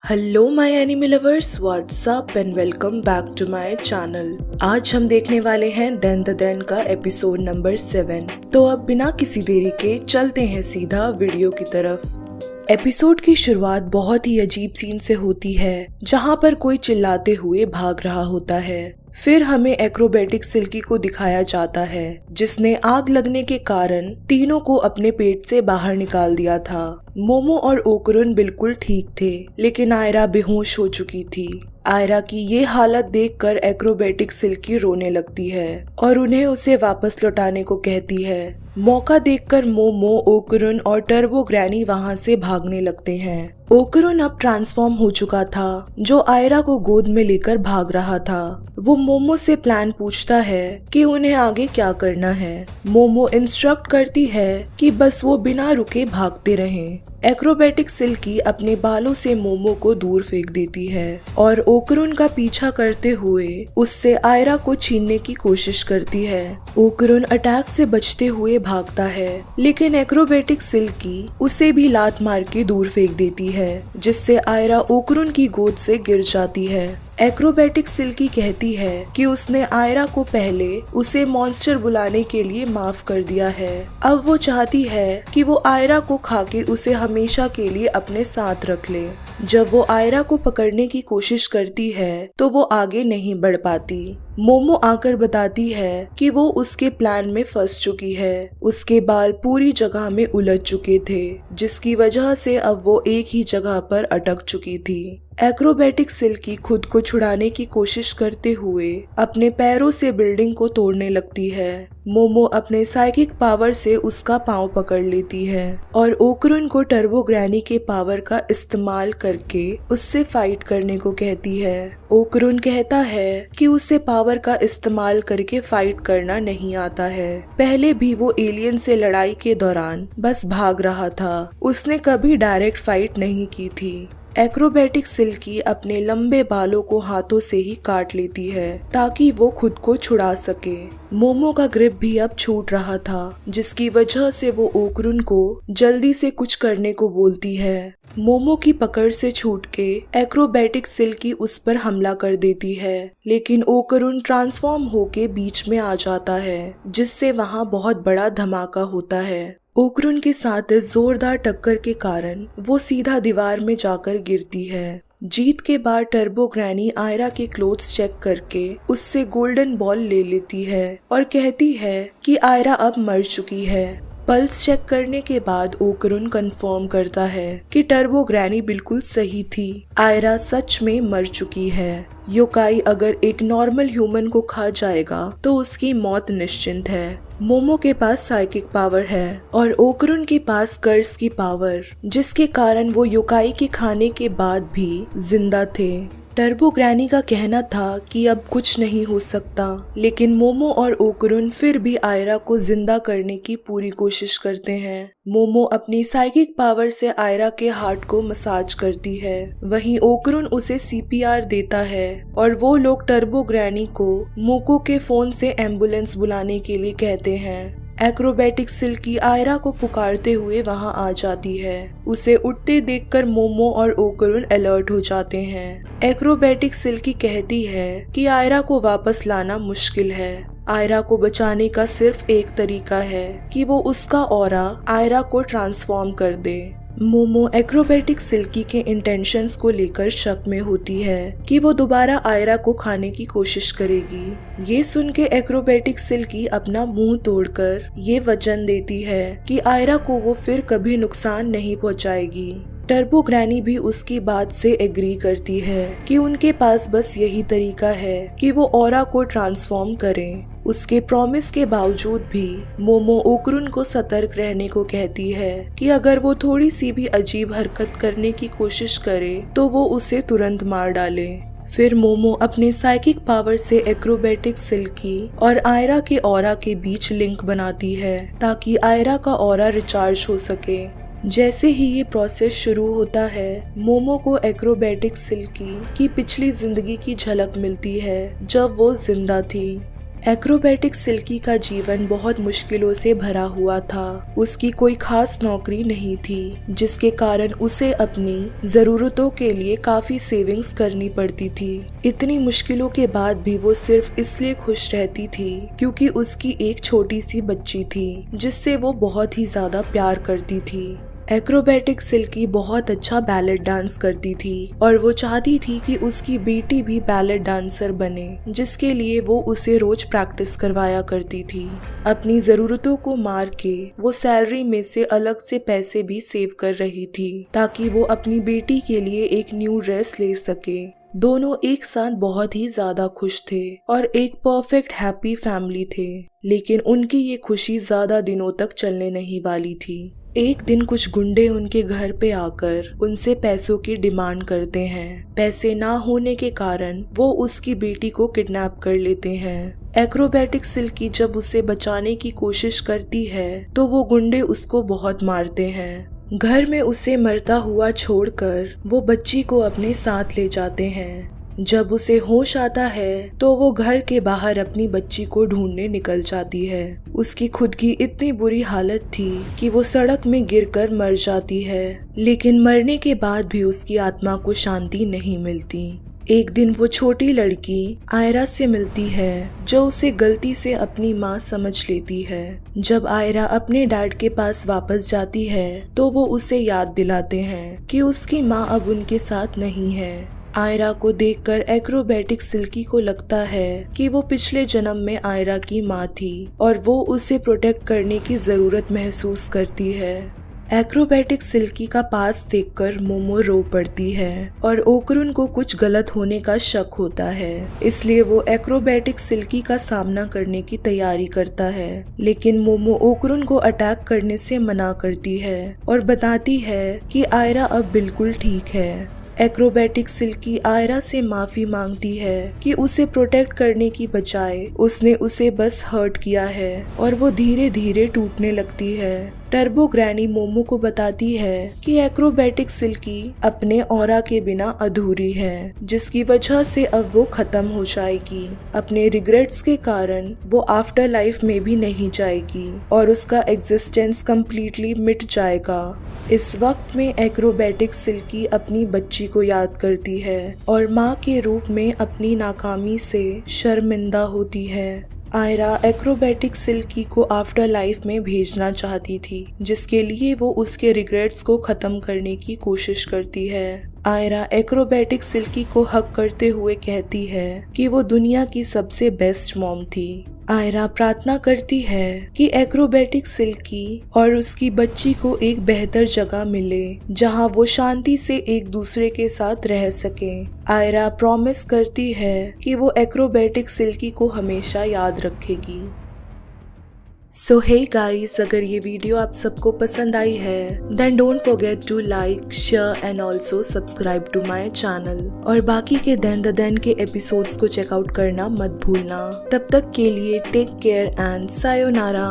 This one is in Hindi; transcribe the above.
Hello my anime lovers, what's up and welcome back to my channel. आज हम देखने वाले हैं देन द देन का एपिसोड नंबर 7। तो अब बिना किसी देरी के चलते हैं सीधा वीडियो की तरफ। एपिसोड की शुरुआत बहुत ही अजीब सीन से होती है जहां पर कोई चिल्लाते हुए भाग रहा होता है। फिर हमें एक्रोबेटिक सिल्की को दिखाया जाता है जिसने आग लगने के कारण तीनों को अपने पेट से बाहर निकाल दिया था। मोमो और ओकुरुन बिल्कुल ठीक थे, लेकिन आयरा बेहोश हो चुकी थी। आयरा की ये हालत देखकर एक्रोबेटिक सिल्की रोने लगती है और उन्हें उसे वापस लौटाने को कहती है। मौका देखकर मोमो, ओकुरुन और टर्बो ग्रैनी वहां से भागने लगते हैं। ओकुरुन अब ट्रांसफॉर्म हो चुका था, जो आयरा को गोद में लेकर भाग रहा था। वो मोमो से प्लान पूछता है कि उन्हें आगे क्या करना है। मोमो इंस्ट्रक्ट करती है कि बस वो बिना रुके भागते रहें। एक्रोबेटिक सिल्की अपने बालों से मोमो को दूर फेंक देती है और ओकुरुन का पीछा करते हुए उससे आयरा को छीनने की कोशिश करती है। ओकुरुन अटैक से बचते हुए भागता है, लेकिन एक्रोबेटिक सिल्की उसे भी लात मार के दूर फेंक देती है, जिससे आयरा ओकुरुन की गोद से गिर जाती है। एक्रोबेटिक सिल्की कहती है कि उसने आयरा को पहले उसे मॉन्स्टर बुलाने के लिए माफ कर दिया है। अब वो चाहती है कि वो आयरा को खाके उसे हमेशा के लिए अपने साथ रख ले। जब वो आयरा को पकड़ने की कोशिश करती है तो वो आगे नहीं बढ़ पाती। मोमो आकर बताती है कि वो उसके प्लान में फंस चुकी है। उसके बाल पूरी जगह में उलझ चुके थे, जिसकी वजह से अब वो एक ही जगह पर अटक चुकी थी। एक्रोबेटिक सिल्की खुद को छुड़ाने की कोशिश करते हुए अपने पैरों से बिल्डिंग को तोड़ने लगती है। मोमो अपने साइकिक पावर से उसका पांव पकड़ लेती है और ओकुरुन को टर्बो ग्रैनी के पावर का इस्तेमाल करके उससे फाइट करने को कहती है। ओकुरुन कहता है कि उसे पावर का इस्तेमाल करके फाइट करना नहीं आता है। पहले भी वो एलियन से लड़ाई के दौरान बस भाग रहा था, उसने कभी डायरेक्ट फाइट नहीं की थी। एक्रोबेटिक सिल्की अपने लंबे बालों को हाथों से ही काट लेती है ताकि वो खुद को छुड़ा सके। मोमो का ग्रिप भी अब छूट रहा था, जिसकी वजह से वो ओकुरुन को जल्दी से कुछ करने को बोलती है। मोमो की पकड़ से छूट के एक्रोबेटिक सिल्की उस पर हमला कर देती है, लेकिन ओकुरुन ट्रांसफॉर्म होके बीच में आ जाता है, जिससे वहाँ बहुत बड़ा धमाका होता है। ओकुरुन के साथ जोरदार टक्कर के कारण वो सीधा दीवार में जाकर गिरती है। जीत के बाद टर्बो ग्रैनी आयरा के क्लोथ्स चेक करके उससे गोल्डन बॉल ले लेती है और कहती है कि आयरा अब मर चुकी है। पल्स चेक करने के बाद ओकुरुन कंफर्म करता है कि टर्बो ग्रैनी बिल्कुल सही थी, आयरा सच में मर चुकी है। योकाई अगर एक नॉर्मल ह्यूमन को खा जाएगा तो उसकी मौत निश्चित है। मोमो के पास साइकिक पावर है और ओकुरुन के पास कर्स की पावर, जिसके कारण वो योकाई के खाने के बाद भी जिंदा थे। टर्बो ग्रैनी का कहना था कि अब कुछ नहीं हो सकता, लेकिन मोमो और ओकुरुन फिर भी आयरा को जिंदा करने की पूरी कोशिश करते हैं। मोमो अपनी साइकिक पावर से आयरा के हार्ट को मसाज करती है, वहीं ओकुरुन उसे सीपीआर देता है और वो लोग टर्बो ग्रैनी को मोको के फोन से एम्बुलेंस बुलाने के लिए कहते हैं। एक्रोबेटिक सिल्की आयरा को पुकारते हुए वहां आ जाती है। उसे उठते देखकर मोमो और ओकुरुन अलर्ट हो जाते हैं। एक्रोबेटिक सिल्की कहती है कि आयरा को वापस लाना मुश्किल है। आयरा को बचाने का सिर्फ एक तरीका है कि वो उसका ऑरा आयरा को ट्रांसफॉर्म कर दे। मोमो एक्रोबेटिक सिल्की के इंटेंशंस को लेकर शक में होती है कि वो दोबारा आयरा को खाने की कोशिश करेगी। ये सुन के एक्रोबेटिक सिल्की अपना मुंह तोड़कर ये वचन देती है कि आयरा को वो फिर कभी नुकसान नहीं पहुंचाएगी। टर्बो ग्रैनी भी उसकी बात से एग्री करती है कि उनके पास बस यही तरीका है कि वो ऑरा को ट्रांसफॉर्म करें। उसके प्रॉमिस के बावजूद भी मोमो ओकुरुन को सतर्क रहने को कहती है कि अगर वो थोड़ी सी भी अजीब हरकत करने की कोशिश करे तो वो उसे तुरंत मार डाले। फिर मोमो अपने साइकिक पावर से एक्रोबेटिक सिल्की और आयरा के ऑरा के बीच लिंक बनाती है ताकि आयरा का ऑरा रिचार्ज हो सके। जैसे ही ये प्रोसेस शुरू होता है, मोमो को एक्रोबेटिक सिल्की की पिछली जिंदगी की झलक मिलती है जब वो जिंदा थी। एक्रोबैटिक सिल्की का जीवन बहुत मुश्किलों से भरा हुआ था। उसकी कोई खास नौकरी नहीं थी, जिसके कारण उसे अपनी जरूरतों के लिए काफी सेविंग्स करनी पड़ती थी। इतनी मुश्किलों के बाद भी वो सिर्फ इसलिए खुश रहती थी क्योंकि उसकी एक छोटी सी बच्ची थी जिससे वो बहुत ही ज्यादा प्यार करती थी। एक्रोबैटिक सिल्की बहुत अच्छा बैलेट डांस करती थी और वो चाहती थी कि उसकी बेटी भी बैलेट डांसर बने, जिसके लिए वो उसे रोज प्रैक्टिस करवाया करती थी। अपनी जरूरतों को मार के वो सैलरी में से अलग से पैसे भी सेव कर रही थी ताकि वो अपनी बेटी के लिए एक न्यू ड्रेस ले सके। दोनों एक साथ बहुत ही ज्यादा खुश थे और एक परफेक्ट हैप्पी फैमिली थे, लेकिन उनकी ये खुशी ज्यादा दिनों तक चलने नहीं वाली थी। एक दिन कुछ गुंडे उनके घर पे आकर उनसे पैसों की डिमांड करते हैं। पैसे ना होने के कारण वो उसकी बेटी को किडनैप कर लेते हैं। एक्रोबैटिक सिल्की जब उसे बचाने की कोशिश करती है तो वो गुंडे उसको बहुत मारते हैं। घर में उसे मरता हुआ छोड़कर वो बच्ची को अपने साथ ले जाते हैं। जब उसे होश आता है तो वो घर के बाहर अपनी बच्ची को ढूंढने निकल जाती है। उसकी खुद की इतनी बुरी हालत थी कि वो सड़क में गिरकर मर जाती है, लेकिन मरने के बाद भी उसकी आत्मा को शांति नहीं मिलती। एक दिन वो छोटी लड़की आयरा से मिलती है जो उसे गलती से अपनी माँ समझ लेती है। जब आयरा अपने डैड के पास वापस जाती है तो वो उसे याद दिलाते हैं कि उसकी माँ अब उनके साथ नहीं है। आयरा को देखकर एक्रोबैटिक सिल्की को लगता है कि वो पिछले जन्म में आयरा की माँ थी और वो उसे प्रोटेक्ट करने की जरूरत महसूस करती है। एक्रोबैटिक सिल्की का पास देखकर मोमो रो पड़ती है और ओकरुन को कुछ गलत होने का शक होता है, इसलिए वो एक्रोबैटिक सिल्की का सामना करने की तैयारी करता है। लेकिन मोमो ओकरुन को अटैक करने से मना करती है और बताती है कि आयरा अब बिल्कुल ठीक है। एक्रोबैटिक सिल्की आयरा से माफी मांगती है कि उसे प्रोटेक्ट करने की बजाय उसने उसे बस हर्ट किया है और वो धीरे धीरे टूटने लगती है। टर्बो ग्रैनी मोमो को बताती है कि एक्रोबैटिक सिल्की अपने ऑरा के बिना अधूरी है, जिसकी वजह से अब वो खत्म हो जाएगी। अपने रिग्रेट्स के कारण वो आफ्टर लाइफ में भी नहीं जाएगी और उसका एग्जिस्टेंस कंप्लीटली मिट जाएगा। इस वक्त में एक्रोबैटिक सिल्की अपनी बच्ची को याद करती है और माँ के रूप में अपनी नाकामी से शर्मिंदा होती है। आयरा एक्रोबैटिक सिल्की को आफ्टर लाइफ में भेजना चाहती थी, जिसके लिए वो उसके रिग्रेट्स को खत्म करने की कोशिश करती है। आयरा एक्रोबैटिक सिल्की को हक करते हुए कहती है कि वो दुनिया की सबसे बेस्ट मॉम थी। आयरा प्रार्थना करती है कि एक्रोबैटिक सिल्की और उसकी बच्ची को एक बेहतर जगह मिले जहां वो शांति से एक दूसरे के साथ रह सके। आयरा प्रॉमिस करती है कि वो एक्रोबैटिक सिल्की को हमेशा याद रखेगी। सो हे गाइस, अगर ये वीडियो आप सबको पसंद आई है then don't forget to like, share and also subscribe to my channel. और बाकी के देन द देन के एपिसोड्स को चेकआउट करना मत भूलना। तब तक के लिए टेक केयर एंड सायोनारा।